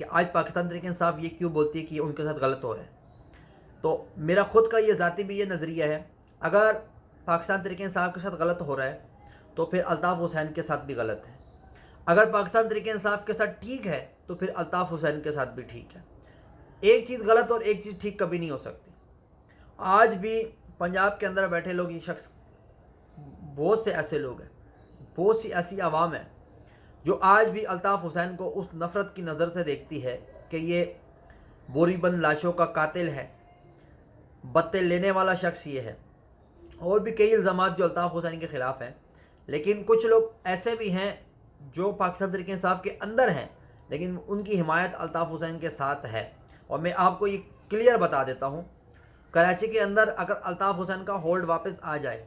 کہ آج پاکستان تحریک انصاف یہ کیوں بولتی ہے کہ یہ ان کے ساتھ غلط ہو رہا ہے. تو میرا خود کا یہ ذاتی بھی یہ نظریہ ہے، اگر پاکستان تحریک انصاف کے ساتھ غلط ہو رہا ہے تو پھر الطاف حسین کے ساتھ بھی غلط ہے. اگر پاکستان تحریک انصاف کے ساتھ ٹھیک ہے تو پھر الطاف حسین کے ساتھ بھی ٹھیک ہے. ایک چیز غلط اور ایک چیز ٹھیک کبھی نہیں ہو سکتی. آج بھی پنجاب کے اندر بیٹھے لوگ، یہ شخص، بہت سے ایسے لوگ ہیں، بہت سی ایسی عوام ہیں جو آج بھی الطاف حسین کو اس نفرت کی نظر سے دیکھتی ہے کہ یہ بوری بند لاشوں کا قاتل ہے، بتے لینے والا شخص یہ ہے. اور بھی کئی الزامات جو الطاف حسین کے خلاف ہیں. لیکن کچھ لوگ ایسے بھی ہیں جو پاکستان تحریک انصاف کے اندر ہیں لیکن ان کی حمایت الطاف حسین کے ساتھ ہے. اور میں آپ کو یہ کلیئر بتا دیتا ہوں، کراچی کے اندر اگر الطاف حسین کا ہولڈ واپس آ جائے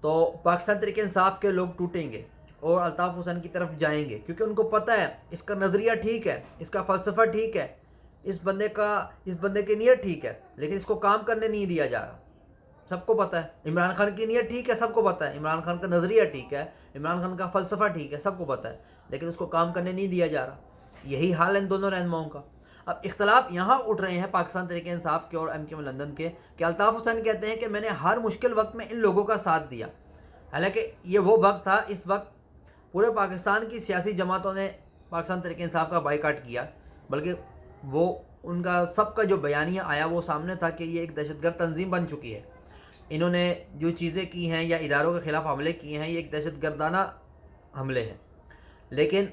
تو پاکستان تحریک انصاف کے لوگ ٹوٹیں گے اور الطاف حسین کی طرف جائیں گے، کیونکہ ان کو پتہ ہے اس کا نظریہ ٹھیک ہے، اس کا فلسفہ ٹھیک ہے، اس بندے کی نیت ٹھیک ہے، لیکن اس کو کام کرنے نہیں دیا جا رہا. سب کو پتہ ہے عمران خان کی نیت ٹھیک ہے، سب کو پتہ ہے عمران خان کا نظریہ ٹھیک ہے، عمران خان کا فلسفہ ٹھیک ہے، سب کو پتہ ہے، لیکن اس کو کام کرنے نہیں دیا جا رہا. یہی حال ہے ان دونوں رہنماؤں کا. اب اختلاف یہاں اٹھ رہے ہیں پاکستان تحریک انصاف کے اور ایم کیو ایم لندن کے کہ الطاف حسین کہتے ہیں کہ میں نے ہر مشکل وقت میں ان لوگوں کا ساتھ دیا. حالانکہ یہ وہ وقت تھا، اس وقت پورے پاکستان کی سیاسی جماعتوں نے پاکستان تحریک انصاف کا بائیکاٹ کیا، بلکہ وہ ان کا سب کا جو بیانیہ آیا وہ سامنے تھا کہ یہ ایک دہشت گرد تنظیم بن چکی ہے. انہوں نے جو چیزیں کی ہیں یا اداروں کے خلاف حملے کیے ہیں یہ ایک دہشت گردانہ حملے ہیں. لیکن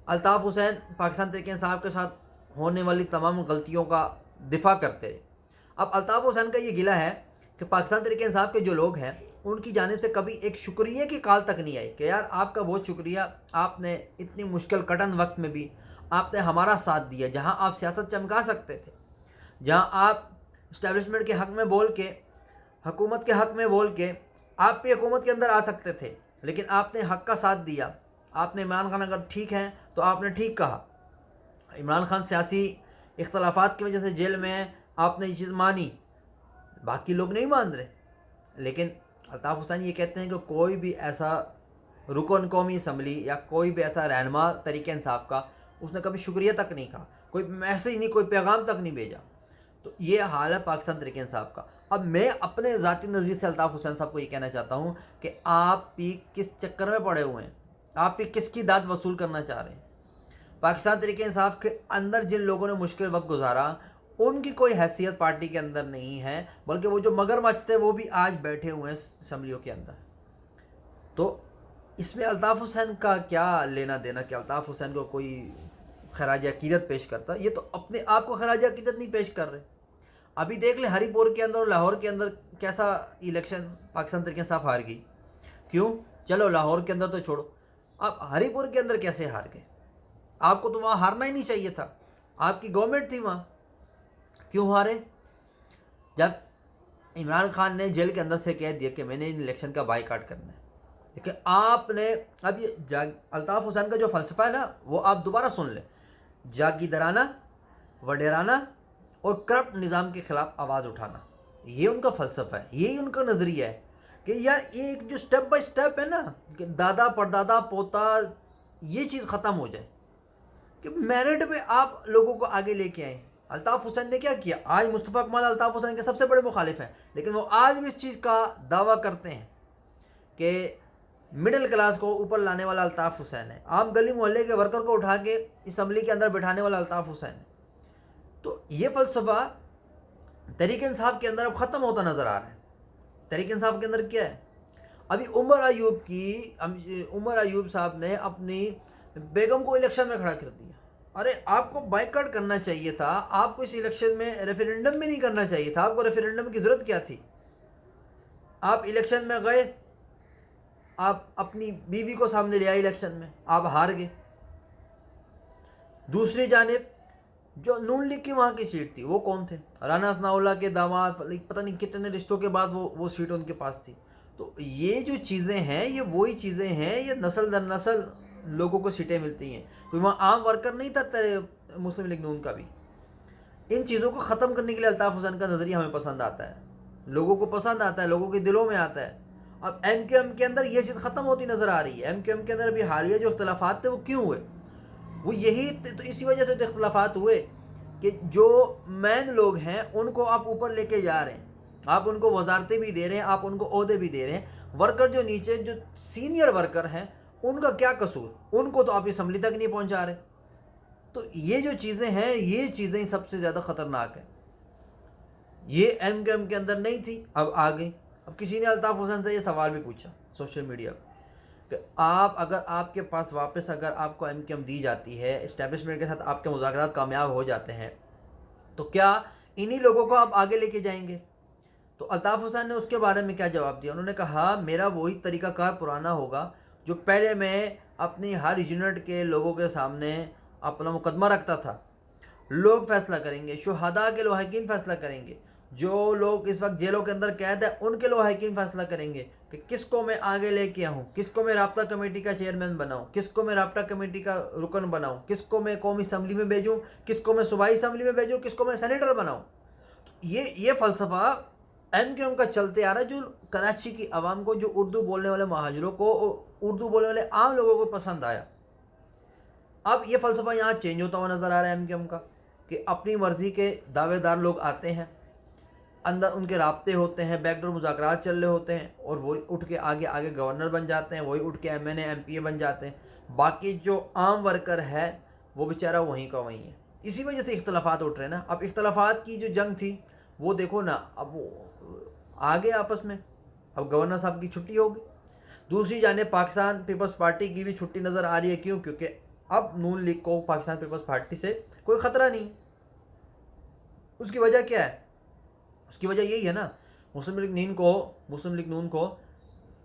الطاف حسین پاکستان تحریک انصاف کے ساتھ ہونے والی تمام غلطیوں کا دفاع کرتے رہے. اب الطاف حسین کا یہ گلہ ہے کہ پاکستان تحریک انصاف کے جو لوگ ہیں ان کی جانب سے کبھی ایک شکریہ کی کال تک نہیں آئی کہ یار آپ کا بہت شکریہ، آپ نے اتنی مشکل کٹن وقت میں بھی آپ نے ہمارا ساتھ دیا. جہاں آپ سیاست چمکا سکتے تھے، جہاں آپ اسٹیبلشمنٹ کے حق میں بول کے، حکومت کے حق میں بول کے آپ بھی حکومت کے اندر آ سکتے تھے، لیکن آپ نے حق کا ساتھ دیا. آپ نے عمران خان اگر ٹھیک ہیں تو آپ نے ٹھیک کہا. عمران خان سیاسی اختلافات کی وجہ سے جیل میں ہیں، آپ نے یہ چیز مانی، باقی لوگ نہیں مان رہے. لیکن الطاف حسین یہ کہتے ہیں کہ کوئی بھی ایسا رکن قومی اسمبلی یا کوئی بھی ایسا رہنما تحریک انصاف کا اس نے کبھی شکریہ تک نہیں کہا، کوئی میسج نہیں، کوئی پیغام تک نہیں بھیجا. تو یہ حال ہے پاکستان تحریک انصاف کا. اب میں اپنے ذاتی نظریے سے الطاف حسین صاحب کو یہ کہنا چاہتا ہوں کہ آپ بھی کس چکر میں پڑے ہوئے ہیں، آپ بھی کس کی داد وصول کرنا چاہ رہے ہیں. پاکستان تحریک انصاف کے اندر جن لوگوں نے مشکل وقت گزارا ان کی کوئی حیثیت پارٹی کے اندر نہیں ہے، بلکہ وہ جو مگر مچھ تھے وہ بھی آج بیٹھے ہوئے ہیں اسمبلیوں کے اندر. تو اس میں الطاف حسین کا کیا لینا دینا کہ الطاف حسین کو کوئی خراج عقیدت پیش کرتا؟ یہ تو اپنے آپ کو خراج عقیدت نہیں پیش کر رہے. ابھی دیکھ لیں ہری پور کے اندر اور لاہور کے اندر کیسا الیکشن پاکستان تحریک انصاف ہار گئی. کیوں؟ چلو لاہور کے اندر تو چھوڑو، اب ہری پور کے اندر کیسے ہار گئے؟ آپ کو تو وہاں ہارنا ہی نہیں چاہیے تھا، آپ کی گورنمنٹ تھی وہاں، کیوں ہارے؟ جب عمران خان نے جیل کے اندر سے کہہ دیا کہ میں نے ان الیکشن کا بائیکاٹ کرنا ہے، لیکن آپ نے اب یہ الطاف حسین کا جو فلسفہ ہے نا وہ آپ دوبارہ سن لیں، جاگیردارانہ، وڈیرانہ اور کرپٹ نظام کے خلاف آواز اٹھانا، یہ ان کا فلسفہ ہے، یہی ان کا نظریہ ہے کہ یار ایک جو سٹیپ بائی سٹیپ ہے نا کہ دادا پردادا پوتا یہ چیز ختم ہو جائے، کہ میرٹ پہ آپ لوگوں کو آگے لے کے آئیں. الطاف حسین نے کیا کیا؟ آج مصطفیٰ کمال الطاف حسین کے سب سے بڑے مخالف ہیں، لیکن وہ آج بھی اس چیز کا دعویٰ کرتے ہیں کہ مڈل کلاس کو اوپر لانے والا الطاف حسین ہے، عام گلی محلے کے ورکر کو اٹھا کے اسمبلی کے اندر بٹھانے والا الطاف حسین ہے. تو یہ فلسفہ تحریک انصاف کے اندر اب ختم ہوتا نظر آ رہا ہے. تحریک انصاف کے اندر کیا ہے؟ ابھی عمر ایوب صاحب نے اپنی بیگم کو الیکشن میں کھڑا کر دیا. ارے آپ کو بائیکاٹ کرنا چاہیے تھا، آپ کو اس الیکشن میں ریفرینڈم بھی نہیں کرنا چاہیے تھا. آپ کو ریفرینڈم کی ضرورت کیا تھی؟ آپ الیکشن میں گئے، آپ اپنی بیوی کو سامنے لے آئے، الیکشن میں آپ ہار گئے. دوسری جانب جو نون لیگ کی وہاں کی سیٹ تھی وہ کون تھے؟ رانا ثناء اللہ کے داماد، پتہ نہیں کتنے رشتوں کے بعد وہ سیٹ ان کے پاس تھی. تو یہ جو چیزیں ہیں یہ وہی چیزیں ہیں، یہ نسل در نسل لوگوں کو سیٹیں ملتی ہیں. کوئی وہاں عام ورکر نہیں تھا مسلم لیگ نون کا بھی. ان چیزوں کو ختم کرنے کے لیے الطاف حسین کا نظریہ ہمیں پسند آتا ہے، لوگوں کو پسند آتا ہے، لوگوں کے دلوں میں آتا ہے. اب ایم کیو ایم کے اندر یہ چیز ختم ہوتی نظر آ رہی ہے. ایم کیو ایم کے اندر ابھی حالیہ جو اختلافات تھے وہ کیوں ہوئے؟ وہ یہی تو اسی وجہ سے تو اختلافات ہوئے کہ جو مین لوگ ہیں ان کو آپ اوپر لے کے جا رہے ہیں، آپ ان کو وزارتیں بھی دے رہے ہیں، آپ ان کو عہدے بھی دے رہے ہیں، ورکر جو نیچے جو سینئر ورکر ہیں ان کا کیا قصور، ان کو تو آپ اسمبلی تک نہیں پہنچا رہے۔ تو یہ جو چیزیں ہیں یہ چیزیں سب سے زیادہ خطرناک ہیں، یہ ایم کیو ایم کے اندر نہیں تھی، اب آ گئی۔ اب کسی نے الطاف حسین سے یہ سوال بھی پوچھا سوشل میڈیا پہ کہ آپ اگر آپ کے پاس واپس اگر آپ کو ایم کیو ایم دی جاتی ہے، اسٹیبلشمنٹ کے ساتھ آپ کے مذاکرات کامیاب ہو جاتے ہیں، تو کیا انہی لوگوں کو آپ آگے لے کے جائیں گے؟ تو الطاف حسین نے اس کے بارے میں کیا جواب دیا؟ انہوں نے کہا میرا وہی طریقہ کار پرانا ہوگا جو پہلے میں اپنی ہر یونٹ کے لوگوں کے سامنے اپنا مقدمہ رکھتا تھا۔ لوگ فیصلہ کریں گے، شہداء کے لواحقین فیصلہ کریں گے، جو لوگ اس وقت جیلوں کے اندر قید ہیں ان کے لواحقین فیصلہ کریں گے کہ کس کو میں آگے لے کے آؤں، کس کو میں رابطہ کمیٹی کا چیئرمین بناؤں، کس کو میں رابطہ کمیٹی کا رکن بناؤں، کس کو میں قومی اسمبلی میں بھیجوں، کس کو میں صوبائی اسمبلی میں بھیجوں، کس کو میں سینیٹر بناؤں۔ یہ فلسفہ ایم کیو ایم کا چلتے آ رہا ہے، جو کراچی کی عوام کو، جو اردو بولنے والے مہاجروں کو، اردو بولنے والے عام لوگوں کو پسند آیا۔ اب یہ فلسفہ یہاں چینج ہوتا ہوا نظر آ رہا ہے ایم کیو ایم کا، کہ اپنی مرضی کے دعوے دار لوگ آتے ہیں، اندر ان کے رابطے ہوتے ہیں، بیک ڈور مذاکرات چل رہے ہوتے ہیں، اور وہی اٹھ کے آگے آگے گورنر بن جاتے ہیں، وہی اٹھ کے M N A M P A بن جاتے ہیں۔ باقی جو عام ورکر ہے وہ بیچارہ وہیں کا وہیں ہے۔ اسی وجہ سے اختلافات اٹھ رہے ہیں نا۔ اب اختلافات کی جو جنگ تھی وہ دیکھو نا، اب وہ آگے آپس میں، اب گورنر صاحب کی چھٹی ہوگی، دوسری جانب پاکستان پیپلز پارٹی کی بھی چھٹی نظر آ رہی ہے۔ کیوں؟ کیونکہ اب نون لیگ کو پاکستان پیپلز پارٹی سے کوئی خطرہ نہیں۔ اس کی وجہ کیا ہے؟ اس کی وجہ یہی ہے نا، مسلم لیگ نون کو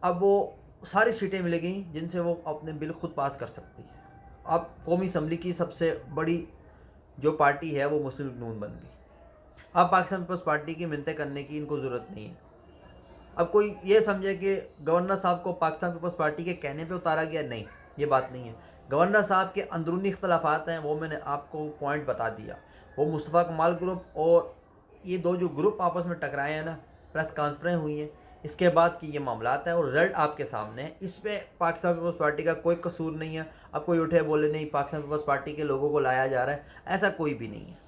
اب وہ ساری سیٹیں ملے گئیں جن سے وہ اپنے بل خود پاس کر سکتی ہے۔ اب قومی اسمبلی کی سب سے بڑی جو پارٹی ہے وہ مسلم لیگ نون بن گئی۔ اب پاکستان پیپلز پارٹی کی منتیں کرنے کی ان کو ضرورت نہیں ہے۔ اب کوئی یہ سمجھے کہ گورنر صاحب کو پاکستان پیپلز پارٹی کے کہنے پہ اتارا گیا، نہیں، یہ بات نہیں ہے۔ گورنر صاحب کے اندرونی اختلافات ہیں، وہ میں نے آپ کو پوائنٹ بتا دیا۔ وہ مصطفیٰ کمال گروپ اور یہ دو جو گروپ آپس میں ٹکرائے ہیں نا، پریس کانفرنس ہوئی ہیں، اس کے بعد کی یہ معاملات ہیں اور رزلٹ آپ کے سامنے ہے۔ اس پہ پاکستان پیپلز پارٹی کا کوئی قصور نہیں ہے۔ اب کوئی اٹھے بولے نہیں پاکستان پیپلز پارٹی کے لوگوں کو لایا جا رہا ہے، ایسا کوئی بھی نہیں ہے۔